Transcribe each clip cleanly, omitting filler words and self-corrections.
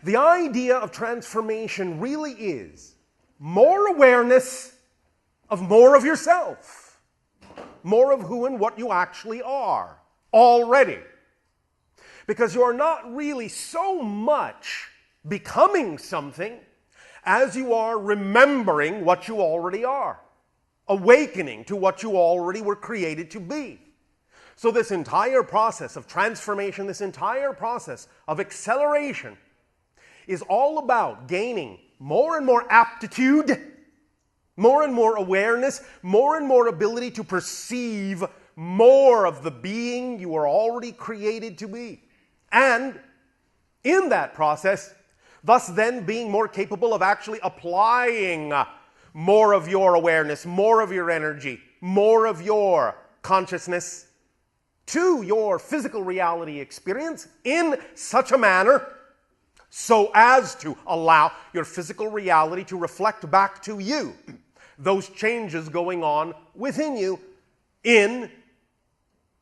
The idea of transformation really is more awareness of more of yourself, more of who and what you actually are already. Because you're not really so much becoming something as you are remembering what you already are, awakening to what you already were created to be. So this entire process of transformation, this entire process of acceleration is all about gaining more and more aptitude, more and more awareness, more and more ability to perceive more of the being you are already created to be. And in that process, thus then being more capable of actually applying more of your awareness, more of your energy, more of your consciousness to your physical reality experience in such a manner so as to allow your physical reality to reflect back to you those changes going on within you in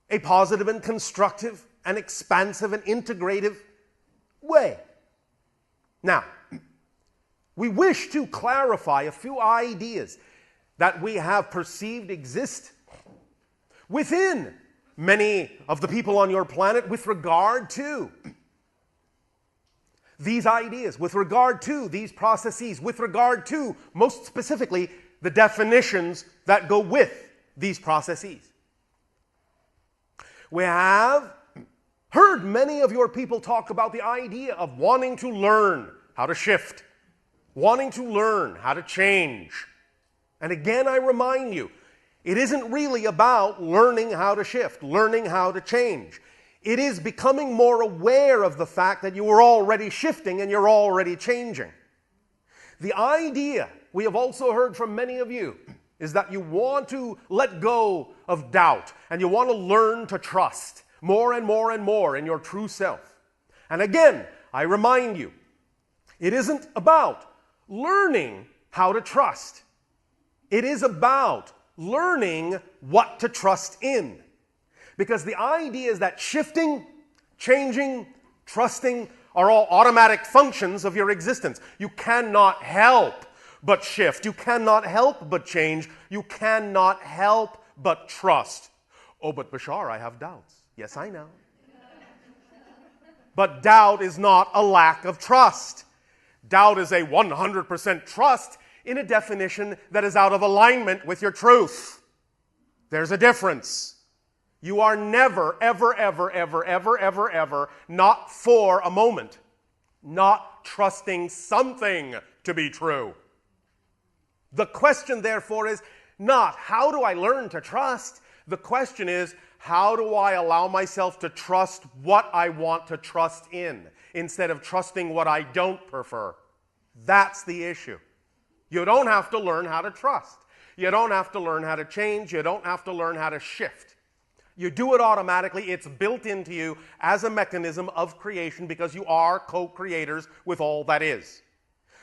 a positive and constructive and expansive and integrative way. Now, we wish to clarify a few ideas that we have perceived exist within many of the people on your planet with regard to these ideas, with regard to these processes, with regard to, most specifically, the definitions that go with these processes. We have heard many of your people talk about the idea of wanting to learn how to shift, wanting to learn how to change. And again, I remind you, it isn't really about learning how to shift, learning how to change. It is becoming more aware of the fact that you are already shifting and you're already changing. The idea, we have also heard from many of you, is that you want to let go of doubt and you want to learn to trust more and more and more in your true self. And again, I remind you, it isn't about learning how to trust. It is about learning what to trust in. Because the idea is that shifting, changing, trusting are all automatic functions of your existence. You cannot help but shift. You cannot help but change. You cannot help but trust. Oh, but Bashar, I have doubts. Yes, I know. But doubt is not a lack of trust. Doubt is a 100% trust in a definition that is out of alignment with your truth. There's a difference. You are never, ever, ever, ever, ever, ever, ever, not for a moment, not trusting something to be true. The question, therefore, is not, how do I learn to trust? The question is, how do I allow myself to trust what I want to trust in, instead of trusting what I don't prefer? That's the issue. You don't have to learn how to trust. You don't have to learn how to change. You don't have to learn how to shift. You do it automatically. It's built into you as a mechanism of creation because you are co-creators with all that is.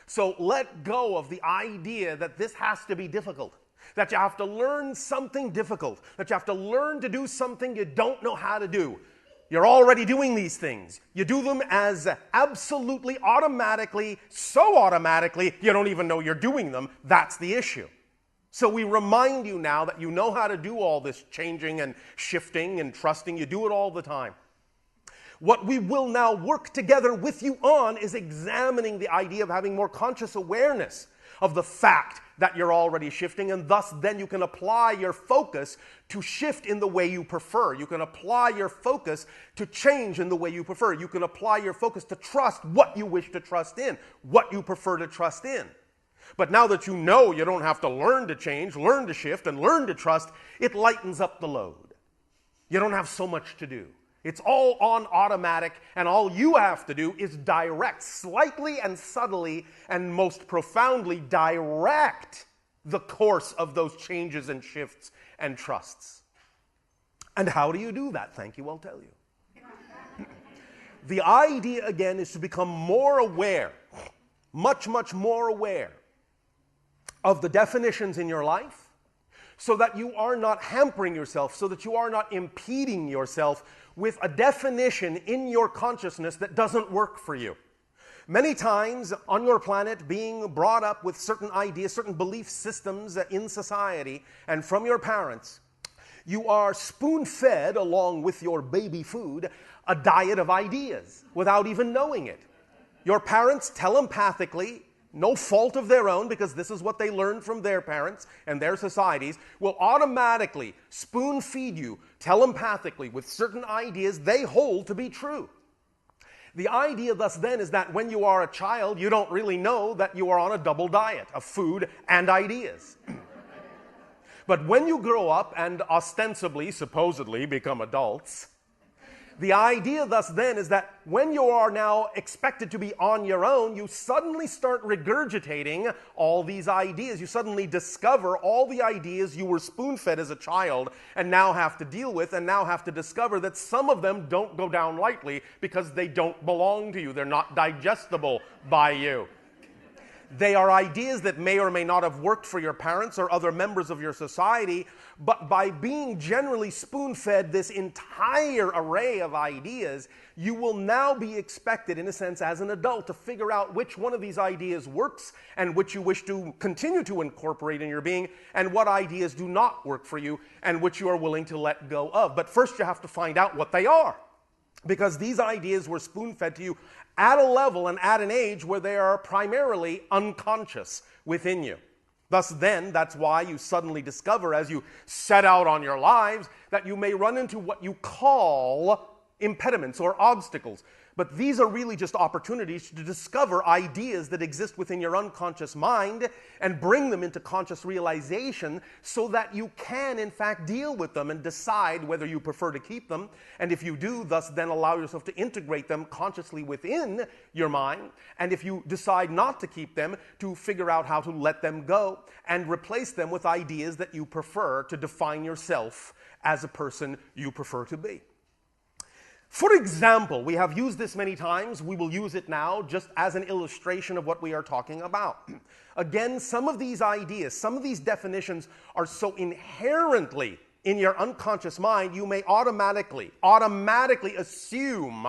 So let go of the idea that this has to be difficult, that you have to learn something difficult, that you have to learn to do something you don't know how to do. You're already doing these things. You do them as absolutely automatically, so automatically, you don't even know you're doing them. That's the issue. So we remind you now that you know how to do all this changing and shifting and trusting. You do it all the time. What we will now work together with you on is examining the idea of having more conscious awareness of the fact that you're already shifting, and thus then you can apply your focus to shift in the way you prefer. You can apply your focus to change in the way you prefer. You can apply your focus to trust what you wish to trust in, what you prefer to trust in. But now that you know you don't have to learn to change, learn to shift, and learn to trust, it lightens up the load. You don't have so much to do. It's all on automatic, and all you have to do is direct, slightly and subtly, and most profoundly direct the course of those changes and shifts and trusts. And how do you do that? Thank you, I'll tell you. The idea, again, is to become more aware, much, much more aware of the definitions in your life, so that you are not hampering yourself, so that you are not impeding yourself with a definition in your consciousness that doesn't work for you. Many times on your planet, being brought up with certain ideas, certain belief systems in society, and from your parents, you are spoon-fed, along with your baby food, a diet of ideas without even knowing it. Your parents telepathically, no fault of their own, because this is what they learned from their parents and their societies, will automatically spoon-feed you telepathically with certain ideas they hold to be true. The idea thus then is that when you are a child, you don't really know that you are on a double diet of food and ideas. But when you grow up and ostensibly, supposedly, become adults, the idea thus then is that when you are now expected to be on your own, you suddenly start regurgitating all these ideas. You suddenly discover all the ideas you were spoon-fed as a child and now have to deal with, and now have to discover that some of them don't go down lightly because they don't belong to you. They're not digestible by you. They are ideas that may or may not have worked for your parents or other members of your society, but by being generally spoon-fed this entire array of ideas, you will now be expected, in a sense, as an adult, to figure out which one of these ideas works and which you wish to continue to incorporate in your being, and what ideas do not work for you and which you are willing to let go of. But first you have to find out what they are, because these ideas were spoon-fed to you at a level and at an age where they are primarily unconscious within you. Thus then, that's why you suddenly discover, as you set out on your lives, that you may run into what you call impediments or obstacles. But these are really just opportunities to discover ideas that exist within your unconscious mind and bring them into conscious realization, so that you can, in fact, deal with them and decide whether you prefer to keep them. And if you do, thus then allow yourself to integrate them consciously within your mind. And if you decide not to keep them, to figure out how to let them go and replace them with ideas that you prefer to define yourself as a person you prefer to be. For example, we have used this many times. We will use it now just as an illustration of what we are talking about. Again, some of these ideas, some of these definitions are so inherently in your unconscious mind, you may automatically assume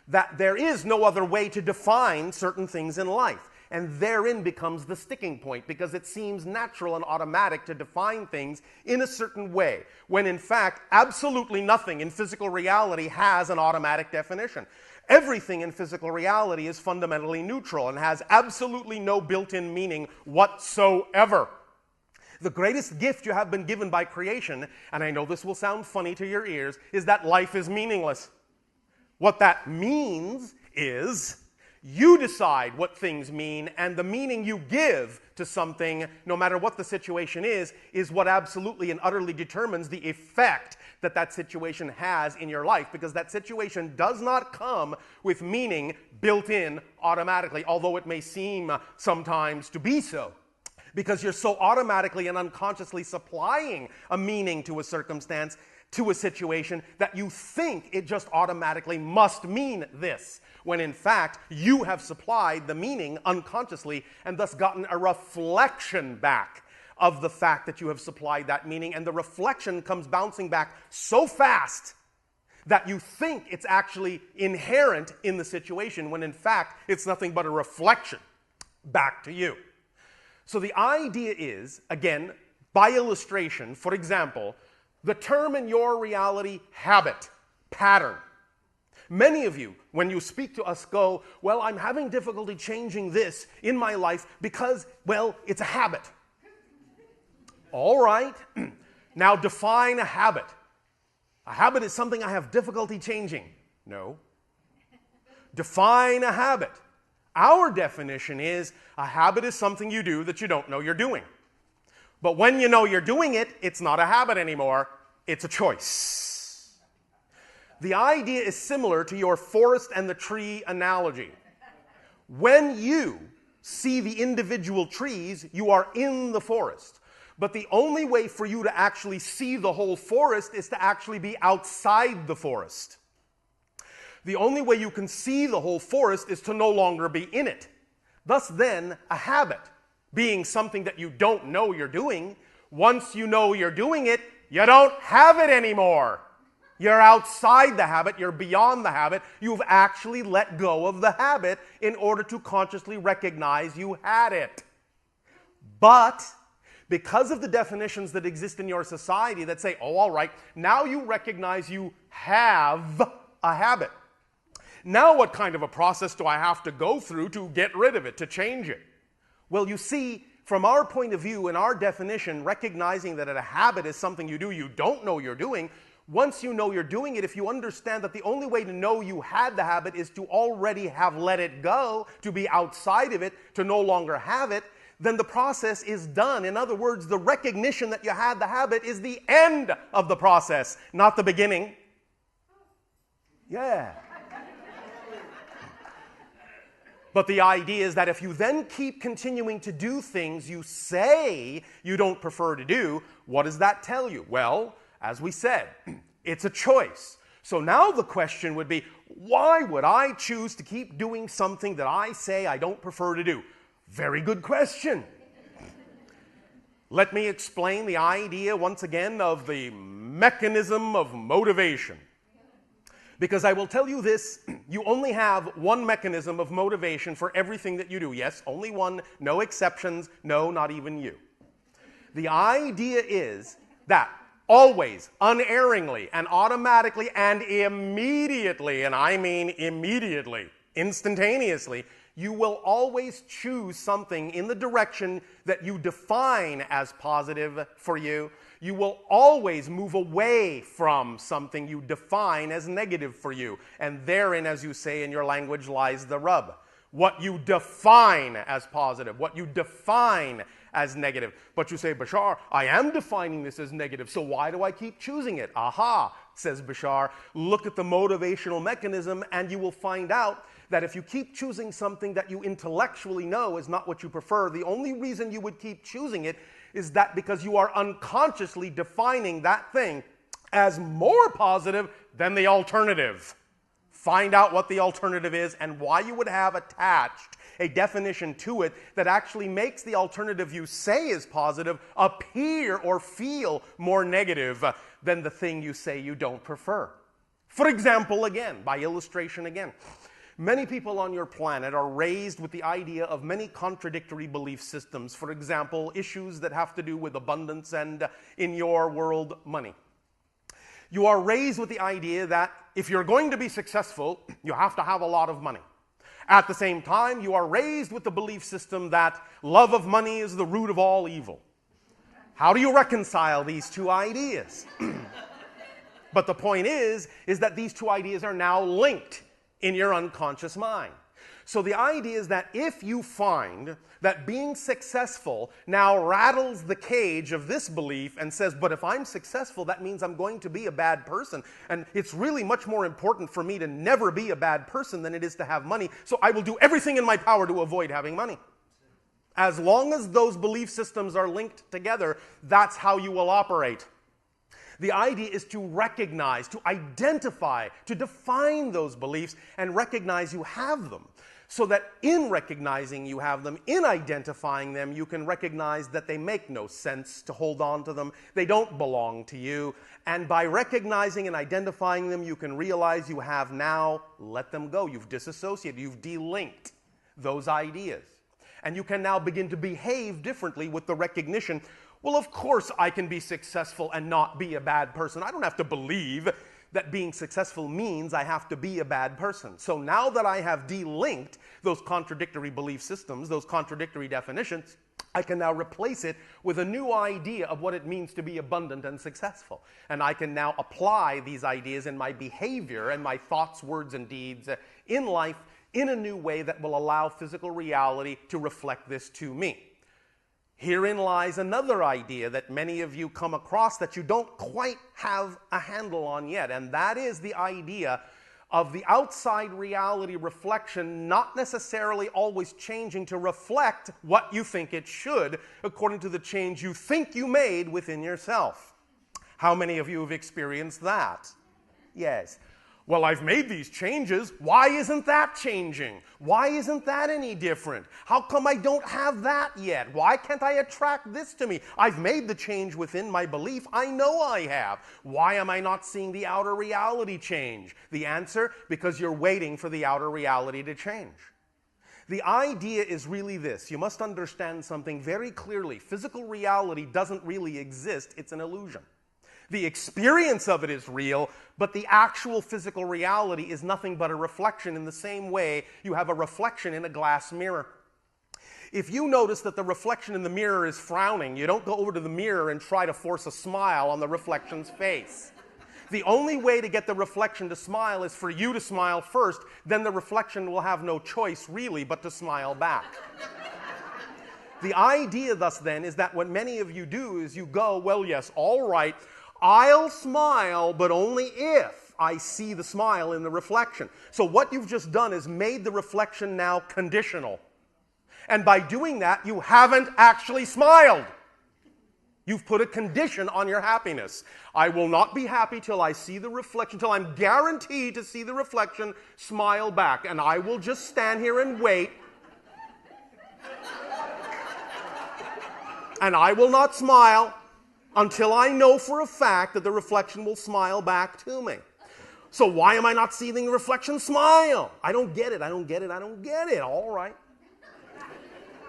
that there is no other way to define certain things in life. And therein becomes the sticking point, because it seems natural and automatic to define things in a certain way, when in fact absolutely nothing in physical reality has an automatic definition. Everything in physical reality is fundamentally neutral and has absolutely no built-in meaning whatsoever. The greatest gift you have been given by creation, and I know this will sound funny to your ears, is that life is meaningless. What that means is you decide what things mean, and the meaning you give to something, no matter what the situation is what absolutely and utterly determines the effect that that situation has in your life, because that situation does not come with meaning built in automatically, although it may seem sometimes to be so, because you're so automatically and unconsciously supplying a meaning to a circumstance, to a situation, that you think it just automatically must mean this, when in fact you have supplied the meaning unconsciously and thus gotten a reflection back of the fact that you have supplied that meaning, and the reflection comes bouncing back so fast that you think it's actually inherent in the situation, when in fact it's nothing but a reflection back to you. So the idea is, again, by illustration, for example, the term in your reality, habit, pattern. Many of you, when you speak to us, go, well, I'm having difficulty changing this in my life because, well, it's a habit. All right. Now define a habit. A habit is something I have difficulty changing. No. Define a habit. Our definition is, a habit is something you do that you don't know you're doing. But when you know you're doing it, it's not a habit anymore, it's a choice. The idea is similar to your forest and the tree analogy. When you see the individual trees, you are in the forest. But the only way for you to actually see the whole forest is to actually be outside the forest. The only way you can see the whole forest is to no longer be in it. Thus then, a habit, being something that you don't know you're doing, once you know you're doing it, you don't have it anymore. You're outside the habit, you're beyond the habit. You've actually let go of the habit in order to consciously recognize you had it. But because of the definitions that exist in your society that say, oh, all right, now you recognize you have a habit. Now what kind of a process do I have to go through to get rid of it, to change it? Well, you see, from our point of view, in our definition, recognizing that a habit is something you do you don't know you're doing, once you know you're doing it, if you understand that the only way to know you had the habit is to already have let it go, to be outside of it, to no longer have it, then the process is done. In other words, the recognition that you had the habit is the end of the process, not the beginning. Yeah. But the idea is that if you then keep continuing to do things you say you don't prefer to do, what does that tell you? Well, as we said, it's a choice. So now the question would be, why would I choose to keep doing something that I say I don't prefer to do? Very good question. Let me explain the idea once again of the mechanism of motivation. Because I will tell you this, you only have one mechanism of motivation for everything that you do. Yes, only one, no exceptions, no, not even you. The idea is that always, unerringly, and automatically, and immediately, and I mean immediately, instantaneously, you will always choose something in the direction that you define as positive for you. You will always move away from something you define as negative for you. And therein, as you say in your language, lies the rub. What you define as positive, what you define as negative. But you say, Bashar, I am defining this as negative, so why do I keep choosing it? Aha, says Bashar, look at the motivational mechanism and you will find out that if you keep choosing something that you intellectually know is not what you prefer, the only reason you would keep choosing it is that because you are unconsciously defining that thing as more positive than the alternative. Find out what the alternative is and why you would have attached a definition to it that actually makes the alternative you say is positive appear or feel more negative than the thing you say you don't prefer. For example, again, by illustration again, many people on your planet are raised with the idea of many contradictory belief systems. For example, issues that have to do with abundance and, in your world, money. You are raised with the idea that if you're going to be successful, you have to have a lot of money. At the same time, you are raised with the belief system that love of money is the root of all evil. How do you reconcile these two ideas? But the point is that these two ideas are now linked in your unconscious mind. So the idea is that if you find that being successful now rattles the cage of this belief and says, but if I'm successful, that means I'm going to be a bad person. And it's really much more important for me to never be a bad person than it is to have money. So I will do everything in my power to avoid having money. As long as those belief systems are linked together, that's how you will operate. The idea is to recognize, to identify, to define those beliefs and recognize you have them. So that in recognizing you have them, in identifying them, you can recognize that they make no sense to hold on to them. They don't belong to you. And by recognizing and identifying them, you can realize you have now let them go. You've disassociated. You've delinked those ideas. And you can now begin to behave differently with the recognition, well, of course I can be successful and not be a bad person. I don't have to believe that being successful means I have to be a bad person. So now that I have delinked those contradictory belief systems, those contradictory definitions, I can now replace it with a new idea of what it means to be abundant and successful. And I can now apply these ideas in my behavior and my thoughts, words, and deeds in life in a new way that will allow physical reality to reflect this to me. Herein lies another idea that many of you come across that you don't quite have a handle on yet, and that is the idea of the outside reality reflection not necessarily always changing to reflect what you think it should according to the change you think you made within yourself. How many of you have experienced that? Yes. Well, I've made these changes. Why isn't that changing? Why isn't that any different? How come I don't have that yet? Why can't I attract this to me? I've made the change within my belief. I know I have. Why am I not seeing the outer reality change? The answer, because you're waiting for the outer reality to change. The idea is really this. You must understand something very clearly. Physical reality doesn't really exist. It's an illusion. The experience of it is real, but the actual physical reality is nothing but a reflection, in the same way you have a reflection in a glass mirror. If you notice that the reflection in the mirror is frowning, you don't go over to the mirror and try to force a smile on the reflection's face. The only way to get the reflection to smile is for you to smile first, then the reflection will have no choice really but to smile back. The idea thus then is that what many of you do is you go, well, yes, all right, I'll smile, but only if I see the smile in the reflection. So what you've just done is made the reflection now conditional. And by doing that, you haven't actually smiled. You've put a condition on your happiness. I will not be happy till I see the reflection, till I'm guaranteed to see the reflection smile back. And I will just stand here and wait. And I will not smile until I know for a fact that the reflection will smile back to me. So why am I not seeing the reflection smile? I don't get it, I don't get it, I don't get it. All right.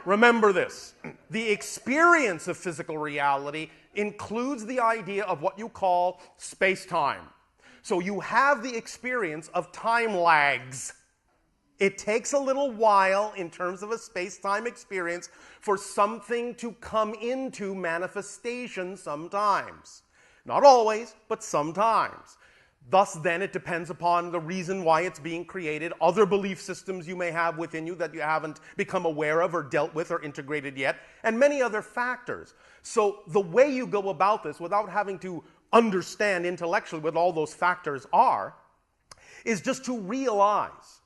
Remember this. The experience of physical reality includes the idea of what you call space-time. So you have the experience of time lags. It takes a little while in terms of a space-time experience for something to come into manifestation sometimes. Not always, but sometimes. Thus, then, it depends upon the reason why it's being created, other belief systems you may have within you that you haven't become aware of or dealt with or integrated yet, and many other factors. So the way you go about this, without having to understand intellectually what all those factors are, is just to realize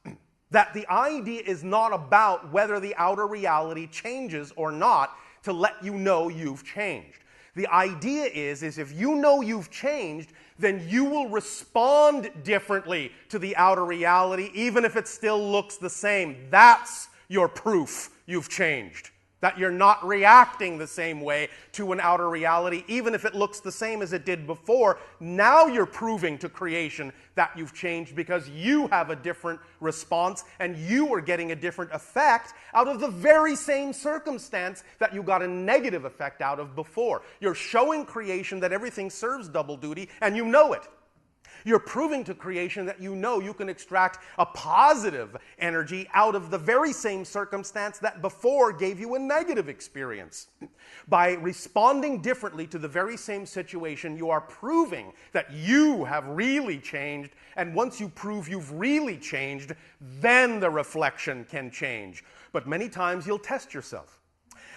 that the idea is not about whether the outer reality changes or not to let you know you've changed. The idea is if you know you've changed, then you will respond differently to the outer reality, even if it still looks the same. That's your proof you've changed. That you're not reacting the same way to an outer reality, even if it looks the same as it did before. Now you're proving to creation that you've changed because you have a different response and you are getting a different effect out of the very same circumstance that you got a negative effect out of before. You're showing creation that everything serves double duty and you know it. You're proving to creation that you know you can extract a positive energy out of the very same circumstance that before gave you a negative experience. By responding differently to the very same situation, you are proving that you have really changed, and once you prove you've really changed, then the reflection can change. But many times you'll test yourself.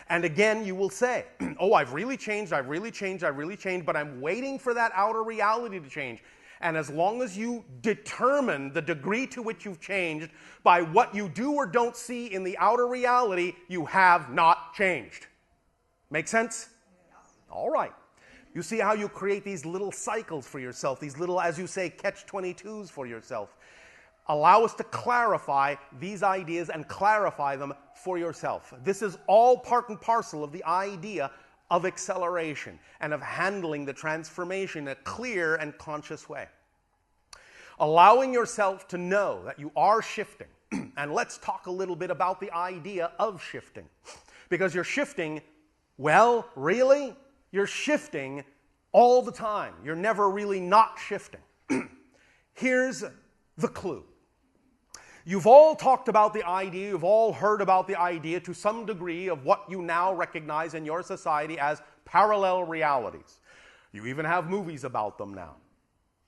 And again, you will say, oh, I've really changed, I've really changed, I've really changed, but I'm waiting for that outer reality to change. And as long as you determine the degree to which you've changed by what you do or don't see in the outer reality, you have not changed. Make sense? All right. You see how you create these little cycles for yourself, these little, as you say, catch-22s for yourself. Allow us to clarify these ideas and clarify them for yourself. This is all part and parcel of the idea of acceleration and of handling the transformation in a clear and conscious way. Allowing yourself to know that you are shifting. And let's talk a little bit about the idea of shifting. Because you're shifting, well, really? You're shifting all the time. You're never really not shifting. Here's the clue. You've all talked about the idea, you've all heard about the idea to some degree of what you now recognize in your society as parallel realities. You even have movies about them now.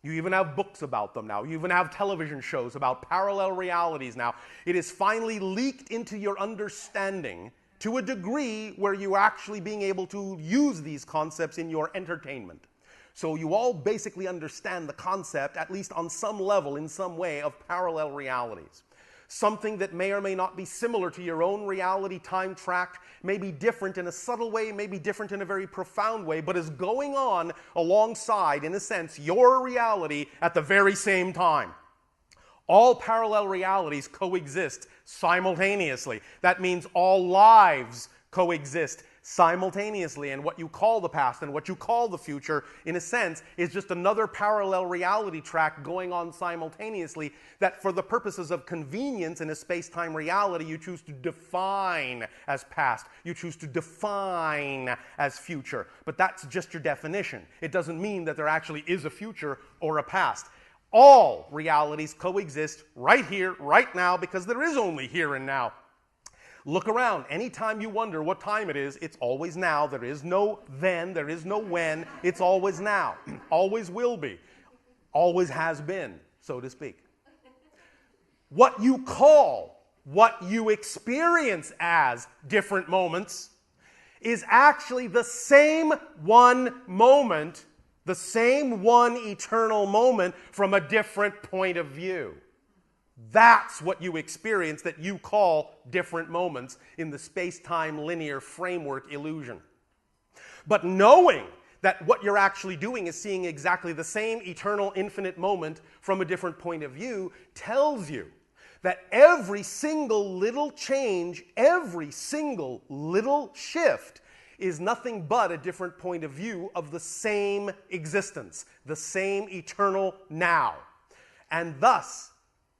You even have books about them now. You even have television shows about parallel realities now. It is finally leaked into your understanding to a degree where you're actually being able to use these concepts in your entertainment. So you all basically understand the concept, at least on some level, in some way, of parallel realities. Something that may or may not be similar to your own reality time track, may be different in a subtle way, may be different in a very profound way, but is going on alongside, in a sense, your reality at the very same time. All parallel realities coexist simultaneously. That means all lives coexist simultaneously, and what you call the past and what you call the future, in a sense, is just another parallel reality track going on simultaneously that, for the purposes of convenience in a space-time reality, you choose to define as past, you choose to define as future. But that's just your definition. It doesn't mean that there actually is a future or a past. All realities coexist right here, right now, because there is only here and now. Look around. Anytime you wonder what time it is, it's always now. There is no then, there is no when. It's always now. Always will be. Always has been, so to speak. What you call, what you experience as different moments is actually the same one moment, the same one eternal moment from a different point of view. That's what you experience that you call different moments in the space-time linear framework illusion. But knowing that what you're actually doing is seeing exactly the same eternal infinite moment from a different point of view tells you that every single little change, every single little shift is nothing but a different point of view of the same existence, the same eternal now. And thus,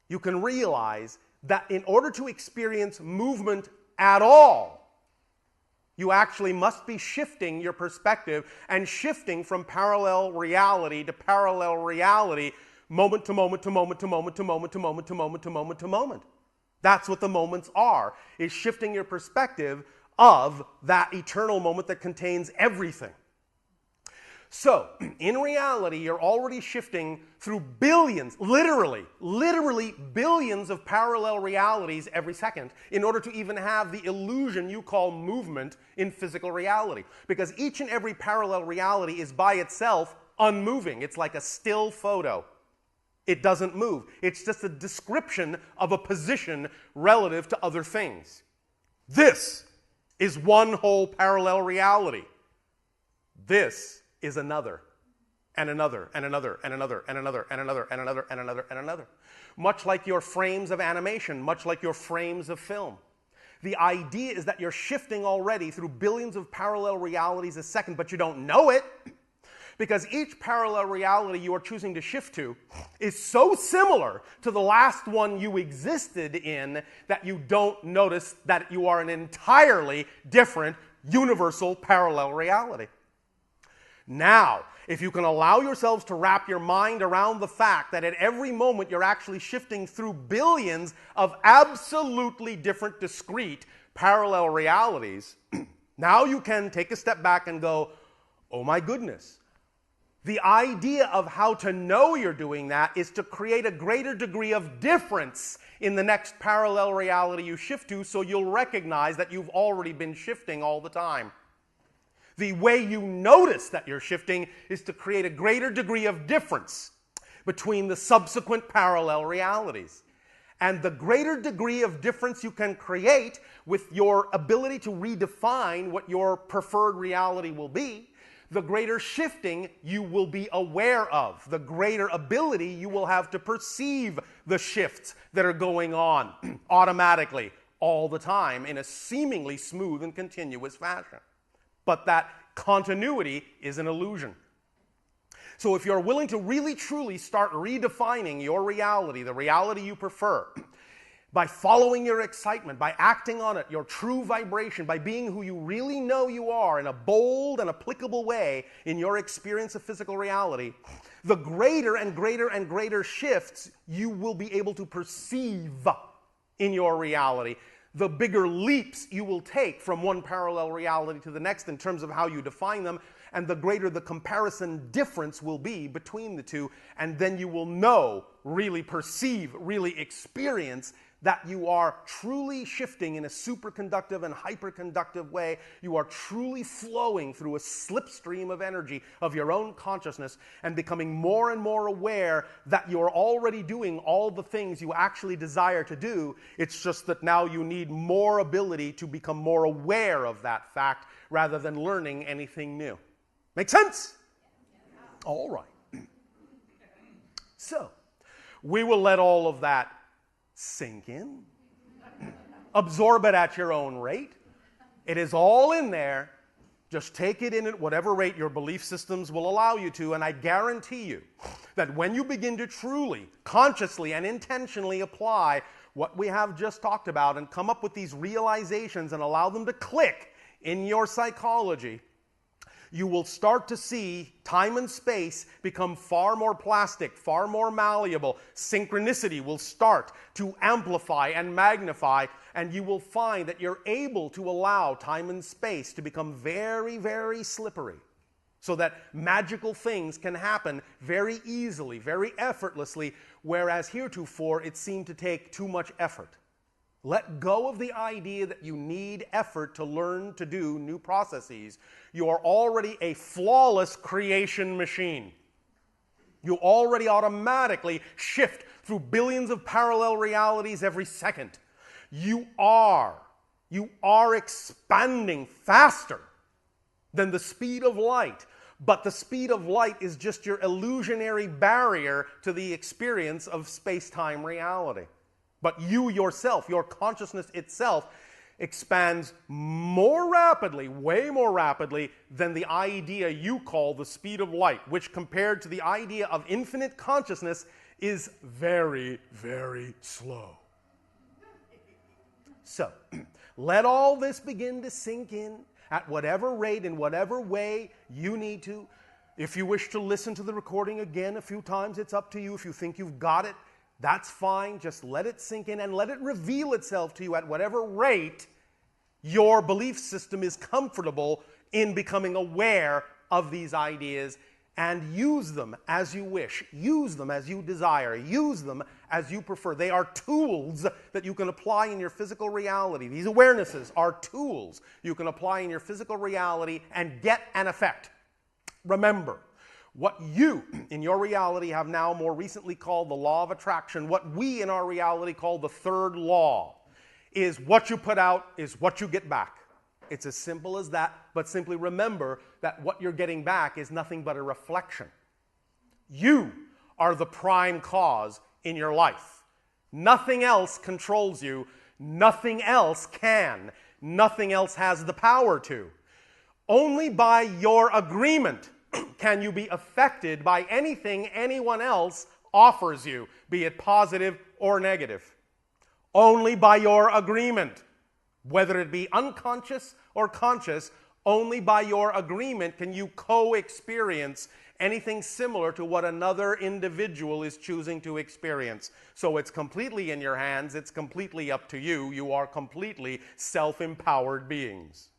you can realize that in order to experience movement at all, you actually must be shifting your perspective and shifting from parallel reality to parallel reality, moment to moment to moment to moment to moment to moment to moment to moment to moment. That's what the moments are, is shifting your perspective of that eternal moment that contains everything. So, in reality, you're already shifting through billions, literally billions of parallel realities every second in order to even have the illusion you call movement in physical reality. Because each and every parallel reality is by itself unmoving. It's like a still photo. It doesn't move. It's just a description of a position relative to other things. This is one whole parallel reality. This is another, and another, and another, and another, and another, and another, and another, and another, and another. Much like your frames of animation, much like your frames of film. The idea is that you're shifting already through billions of parallel realities a second, but you don't know it, because each parallel reality you are choosing to shift to is so similar to the last one you existed in that you don't notice that you are an entirely different universal parallel reality. Now, if you can allow yourselves to wrap your mind around the fact that at every moment you're actually shifting through billions of absolutely different, discrete, parallel realities, now you can take a step back and go, oh my goodness. The idea of how to know you're doing that is to create a greater degree of difference in the next parallel reality you shift to, so you'll recognize that you've already been shifting all the time. The way you notice that you're shifting is to create a greater degree of difference between the subsequent parallel realities. And the greater degree of difference you can create with your ability to redefine what your preferred reality will be, the greater shifting you will be aware of, the greater ability you will have to perceive the shifts that are going on automatically all the time in a seemingly smooth and continuous fashion. But that continuity is an illusion. So if you're willing to really truly start redefining your reality, the reality you prefer, by following your excitement, by acting on it, your true vibration, by being who you really know you are in a bold and applicable way in your experience of physical reality, the greater and greater and greater shifts you will be able to perceive in your reality, the bigger leaps you will take from one parallel reality to the next in terms of how you define them, and the greater the comparison difference will be between the two, and then you will know, really perceive, really experience that you are truly shifting in a superconductive and hyperconductive way. You are truly flowing through a slipstream of energy of your own consciousness and becoming more and more aware that you're already doing all the things you actually desire to do. It's just that now you need more ability to become more aware of that fact rather than learning anything new. Make sense? All right. So, We will let all of that sink in. Absorb it at your own rate. It is all in there. Just take it in at whatever rate your belief systems will allow you to, and I guarantee you that when you begin to truly, consciously, and intentionally apply what we have just talked about and come up with these realizations and allow them to click in your psychology, you will start to see time and space become far more plastic, far more malleable. Synchronicity will start to amplify and magnify, and you will find that you're able to allow time and space to become very, very slippery, so that magical things can happen very easily, very effortlessly, whereas heretofore it seemed to take too much effort. Let go of the idea that you need effort to learn to do new processes. You are already a flawless creation machine. You already automatically shift through billions of parallel realities every second. You are expanding faster than the speed of light. But the speed of light is just your illusionary barrier to the experience of space-time reality. But you yourself, your consciousness itself, expands more rapidly, way more rapidly, than the idea you call the speed of light, which compared to the idea of infinite consciousness is very, very slow. So, let all this begin to sink in at whatever rate, in whatever way you need to. If you wish to listen to the recording again a few times, it's up to you. If you think you've got it, that's fine. Just let it sink in and let it reveal itself to you at whatever rate your belief system is comfortable in becoming aware of these ideas, and use them as you wish. Use them as you desire. Use them as you prefer. They are tools that you can apply in your physical reality. These awarenesses are tools you can apply in your physical reality and get an effect. Remember, what you in your reality have now more recently called the law of attraction, what we in our reality call the third law, is what you put out is what you get back. It's as simple as that, but simply remember that what you're getting back is nothing but a reflection. You are the prime cause in your life. Nothing else controls you. Nothing else can. Nothing else has the power to. Only by your agreement can you be affected by anything anyone else offers you, be it positive or negative. Only by your agreement, whether it be unconscious or conscious, only by your agreement can you co-experience anything similar to what another individual is choosing to experience. So it's completely in your hands, it's completely up to you. You are completely self-empowered beings.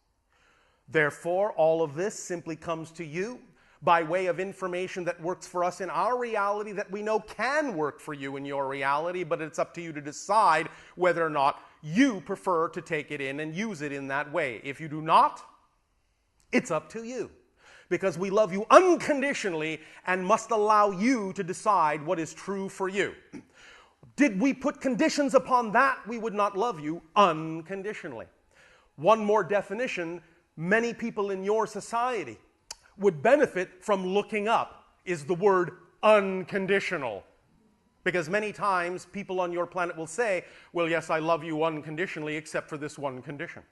Therefore, all of this simply comes to you by way of information that works for us in our reality that we know can work for you in your reality, but it's up to you to decide whether or not you prefer to take it in and use it in that way. If you do not, it's up to you, because we love you unconditionally and must allow you to decide what is true for you. Did we put conditions upon that, we would not love you unconditionally. One more definition many people in your society would benefit from looking up is the word unconditional. Because many times people on your planet will say, well, yes, I love you unconditionally except for this one condition.